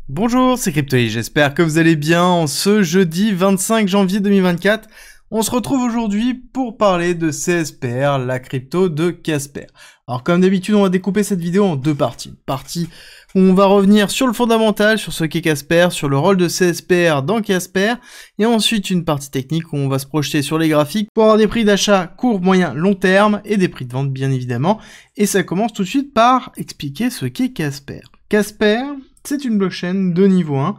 Bonjour, c'est Cryptoï, j'espère que vous allez bien en ce jeudi 25 janvier 2024. On se retrouve aujourd'hui pour parler de CSPR, la crypto de Casper. Alors comme d'habitude, on va découper cette vidéo en deux parties. Partie où on va revenir sur le fondamental, sur ce qu'est Casper, sur le rôle de CSPR dans Casper, et ensuite une partie technique où on va se projeter sur les graphiques pour avoir des prix d'achat court, moyen, long terme, et des prix de vente bien évidemment. Et ça commence tout de suite par expliquer ce qu'est Casper. Casper, c'est une blockchain de niveau 1,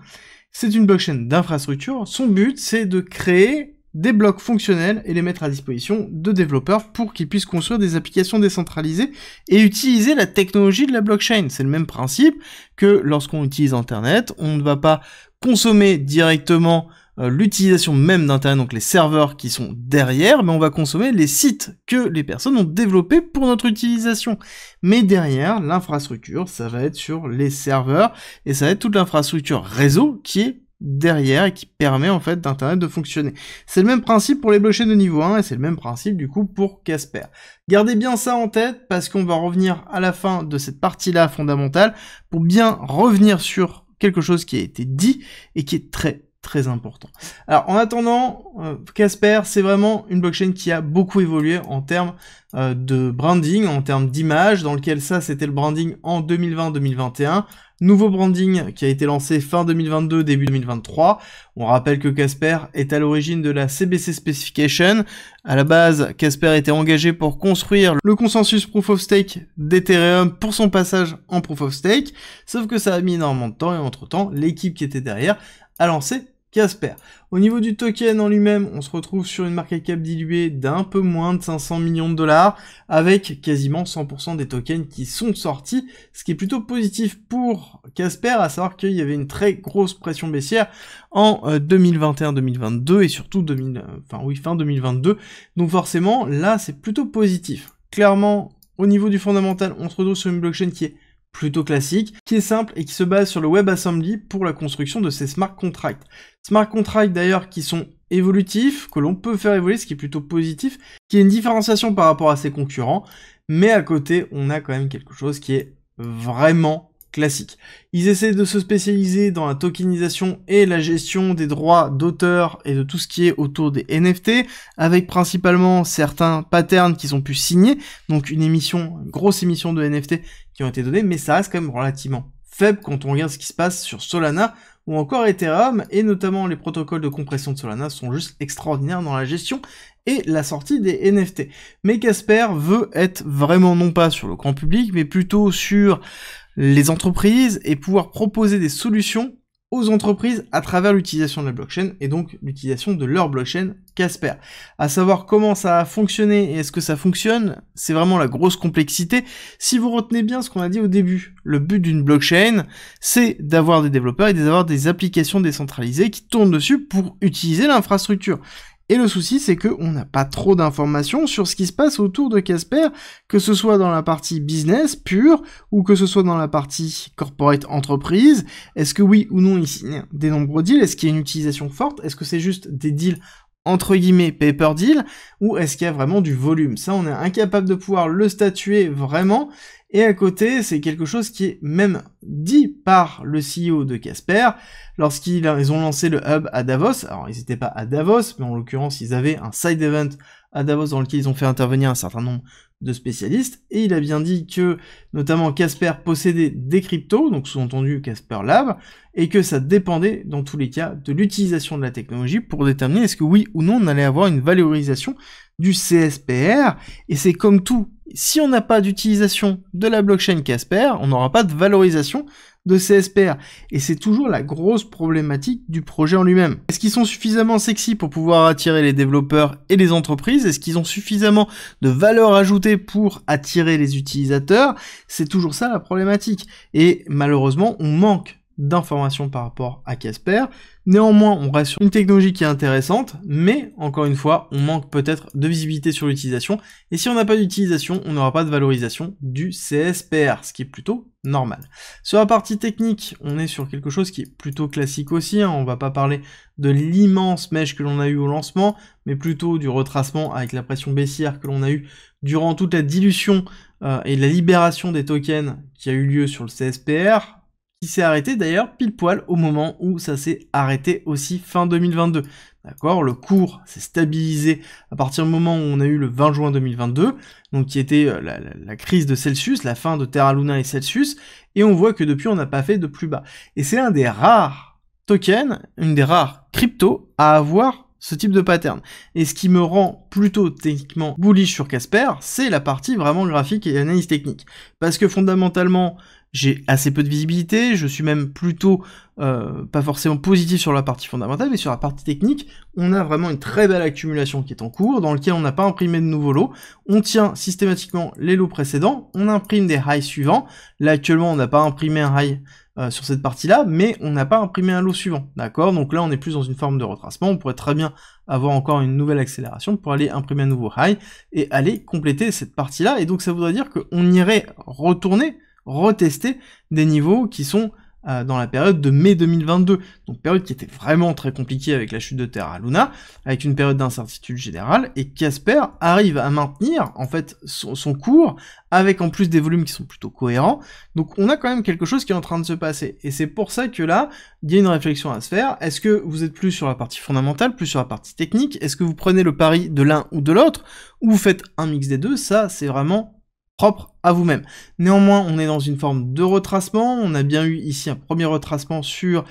c'est une blockchain d'infrastructure. Son but, c'est de créer des blocs fonctionnels et les mettre à disposition de développeurs pour qu'ils puissent construire des applications décentralisées et utiliser la technologie de la blockchain. C'est le même principe que lorsqu'on utilise Internet, on ne va pas consommer directement l'utilisation même d'Internet, donc les serveurs qui sont derrière, mais on va consommer les sites que les personnes ont développés pour notre utilisation. Mais derrière, l'infrastructure, ça va être sur les serveurs, et ça va être toute l'infrastructure réseau qui est derrière et qui permet en fait d'Internet de fonctionner. C'est le même principe pour les blockchains de niveau 1 et c'est le même principe du coup pour Casper. Gardez bien ça en tête parce qu'on va revenir à la fin de cette partie-là fondamentale pour bien revenir sur quelque chose qui a été dit et qui est très important. Alors en attendant, Casper c'est vraiment une blockchain qui a beaucoup évolué en termes de branding, en termes d'image, dans lequel ça c'était le branding en 2020-2021. Nouveau branding qui a été lancé fin 2022, début 2023. On rappelle que Casper est à l'origine de la CBC Specification. À la base, Casper était engagé pour construire le consensus Proof of Stake d'Ethereum pour son passage en Proof of Stake. Sauf que ça a mis énormément de temps et entre-temps, l'équipe qui était derrière a lancé Casper. Au niveau du token en lui-même, on se retrouve sur une market cap diluée d'un peu moins de 500 millions de dollars, avec quasiment 100% des tokens qui sont sortis, ce qui est plutôt positif pour Casper, à savoir qu'il y avait une très grosse pression baissière en 2021-2022 et surtout fin 2022. Donc forcément, là, c'est plutôt positif. Clairement, au niveau du fondamental, on se retrouve sur une blockchain qui est plutôt classique, qui est simple et qui se base sur le WebAssembly pour la construction de ces smart contracts. Smart contracts d'ailleurs qui sont évolutifs, que l'on peut faire évoluer, ce qui est plutôt positif, qui est une différenciation par rapport à ses concurrents, mais à côté, on a quand même quelque chose qui est vraiment classique. Ils essaient de se spécialiser dans la tokenisation et la gestion des droits d'auteur et de tout ce qui est autour des NFT, avec principalement certains patterns qui sont pu signer, donc une grosse émission de NFT qui ont été données, mais ça reste quand même relativement faible quand on regarde ce qui se passe sur Solana ou encore Ethereum, et notamment les protocoles de compression de Solana sont juste extraordinaires dans la gestion et la sortie des NFT. Mais Casper veut être vraiment non pas sur le grand public, mais plutôt sur les entreprises et pouvoir proposer des solutions aux entreprises à travers l'utilisation de la blockchain et donc l'utilisation de leur blockchain Casper. À savoir comment ça a fonctionné et est-ce que ça fonctionne, c'est vraiment la grosse complexité. Si vous retenez bien ce qu'on a dit au début, le but d'une blockchain, c'est d'avoir des développeurs et d'avoir des applications décentralisées qui tournent dessus pour utiliser l'infrastructure. Et le souci, c'est qu'on n'a pas trop d'informations sur ce qui se passe autour de Casper, que ce soit dans la partie business pure, ou que ce soit dans la partie corporate entreprise. Est-ce que oui ou non, il signe des nombreux deals? Est-ce qu'il y a une utilisation forte? Est-ce que c'est juste des deals entre guillemets paper deal? Ou est-ce qu'il y a vraiment du volume? Ça, on est incapable de pouvoir le statuer vraiment. Et à côté, c'est quelque chose qui est même dit par le CEO de Casper lorsqu'ils ont lancé le hub à Davos. Alors, ils n'étaient pas à Davos, mais en l'occurrence, ils avaient un side event à Davos dans lequel ils ont fait intervenir un certain nombre de spécialistes. Et il a bien dit que, notamment, Casper possédait des cryptos, donc sous-entendu Casper Lab, et que ça dépendait, dans tous les cas, de l'utilisation de la technologie pour déterminer est-ce que oui ou non on allait avoir une valorisation du CSPR, et c'est comme tout. Si on n'a pas d'utilisation de la blockchain Casper, on n'aura pas de valorisation de CSPR. Et c'est toujours la grosse problématique du projet en lui-même. Est-ce qu'ils sont suffisamment sexy pour pouvoir attirer les développeurs et les entreprises? Est-ce qu'ils ont suffisamment de valeur ajoutée pour attirer les utilisateurs? C'est toujours ça la problématique. Et malheureusement, on manque d'informations par rapport à Casper. Néanmoins, on reste sur une technologie qui est intéressante, mais encore une fois, on manque peut-être de visibilité sur l'utilisation. Et si on n'a pas d'utilisation, on n'aura pas de valorisation du CSPR, ce qui est plutôt normal. Sur la partie technique, on est sur quelque chose qui est plutôt classique aussi. On va pas parler de l'immense mèche que l'on a eu au lancement, mais plutôt du retracement avec la pression baissière que l'on a eu durant toute la dilution et la libération des tokens qui a eu lieu sur le CSPR, qui s'est arrêté d'ailleurs pile poil au moment où ça s'est arrêté aussi fin 2022. D'accord, le cours s'est stabilisé à partir du moment où on a eu le 20 juin 2022, donc qui était la crise de Celsius, la fin de Terra Luna et Celsius, et on voit que depuis on n'a pas fait de plus bas. Et c'est un des rares tokens, une des rares cryptos à avoir ce type de pattern. Et ce qui me rend plutôt techniquement bullish sur Casper, c'est la partie vraiment graphique et analyse technique. Parce que fondamentalement, j'ai assez peu de visibilité, je suis même plutôt pas forcément positif sur la partie fondamentale, mais sur la partie technique, on a vraiment une très belle accumulation qui est en cours, dans lequel on n'a pas imprimé de nouveaux lots, on tient systématiquement les lots précédents, on imprime des highs suivants, là actuellement on n'a pas imprimé un high sur cette partie-là, mais on n'a pas imprimé un lot suivant, d'accord? Donc là on est plus dans une forme de retracement, on pourrait très bien avoir encore une nouvelle accélération pour aller imprimer un nouveau high, et aller compléter cette partie-là, et donc ça voudrait dire qu'on irait retester des niveaux qui sont dans la période de mai 2022, donc période qui était vraiment très compliquée avec la chute de Terra Luna, avec une période d'incertitude générale, et Casper arrive à maintenir en fait son cours, avec en plus des volumes qui sont plutôt cohérents, donc on a quand même quelque chose qui est en train de se passer, et c'est pour ça que là, il y a une réflexion à se faire. Est-ce que vous êtes plus sur la partie fondamentale, plus sur la partie technique? Est-ce que vous prenez le pari de l'un ou de l'autre, ou vous faites un mix des deux? Ça, c'est vraiment propre à vous-même. Néanmoins, on est dans une forme de retracement, on a bien eu ici un premier retracement sur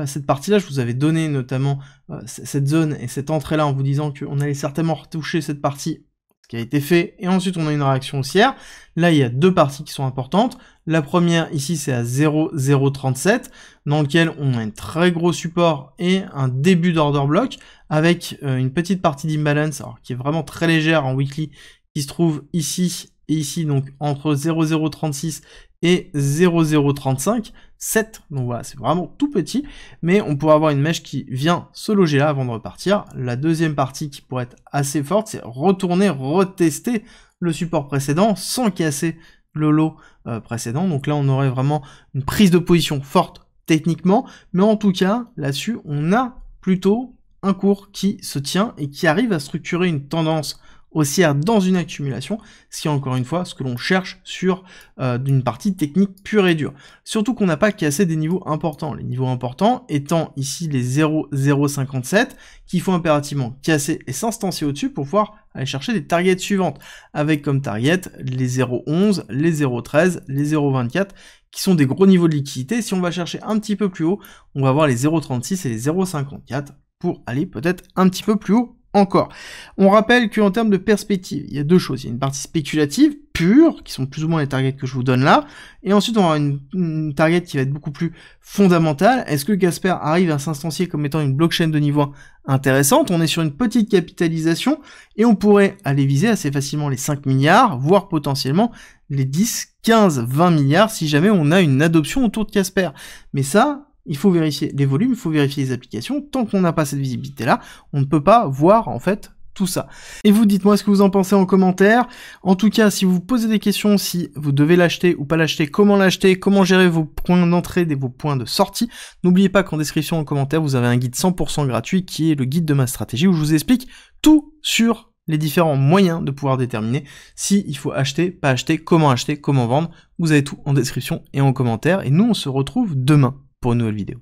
cette partie-là, je vous avais donné notamment cette zone et cette entrée-là en vous disant qu'on allait certainement retoucher cette partie, ce qui a été fait, et ensuite on a une réaction haussière. Là, il y a deux parties qui sont importantes. La première, ici, c'est à 0,037, dans lequel on a un très gros support et un début d'order block, avec une petite partie d'imbalance, alors qui est vraiment très légère en weekly, qui se trouve ici, et ici, donc entre 0,036 et 0,035, 7, donc voilà, c'est vraiment tout petit, mais on pourrait avoir une mèche qui vient se loger là avant de repartir. La deuxième partie qui pourrait être assez forte, c'est retourner, retester le support précédent sans casser le lot précédent, donc là on aurait vraiment une prise de position forte techniquement, mais en tout cas, là-dessus, on a plutôt un cours qui se tient et qui arrive à structurer une tendance haussière dans une accumulation, ce qui est encore une fois ce que l'on cherche sur d'une partie technique pure et dure. Surtout qu'on n'a pas cassé des niveaux importants. Les niveaux importants étant ici les 0,057 qu'il faut impérativement casser et s'instancier au-dessus pour pouvoir aller chercher des targets suivantes, avec comme target les 0,11, les 0,13, les 0,24, qui sont des gros niveaux de liquidité. Si on va chercher un petit peu plus haut, on va avoir les 0,36 et les 0,54 pour aller peut-être un petit peu plus haut encore. On rappelle qu'en termes de perspective, il y a deux choses. Il y a une partie spéculative, pure, qui sont plus ou moins les targets que je vous donne là, et ensuite on aura une target qui va être beaucoup plus fondamentale. Est-ce que Casper arrive à s'instancier comme étant une blockchain de niveau 1 intéressante? On est sur une petite capitalisation, et on pourrait aller viser assez facilement les 5 milliards, voire potentiellement les 10, 15, 20 milliards, si jamais on a une adoption autour de Casper. Mais ça, il faut vérifier les volumes, il faut vérifier les applications. Tant qu'on n'a pas cette visibilité-là, on ne peut pas voir, en fait, tout ça. Et vous, dites-moi ce que vous en pensez en commentaire. En tout cas, si vous vous posez des questions, si vous devez l'acheter ou pas l'acheter, comment gérer vos points d'entrée et vos points de sortie, n'oubliez pas qu'en description, en commentaire, vous avez un guide 100% gratuit qui est le guide de ma stratégie où je vous explique tout sur les différents moyens de pouvoir déterminer si il faut acheter, pas acheter, comment vendre. Vous avez tout en description et en commentaire. Et nous, on se retrouve demain pour une nouvelle vidéo.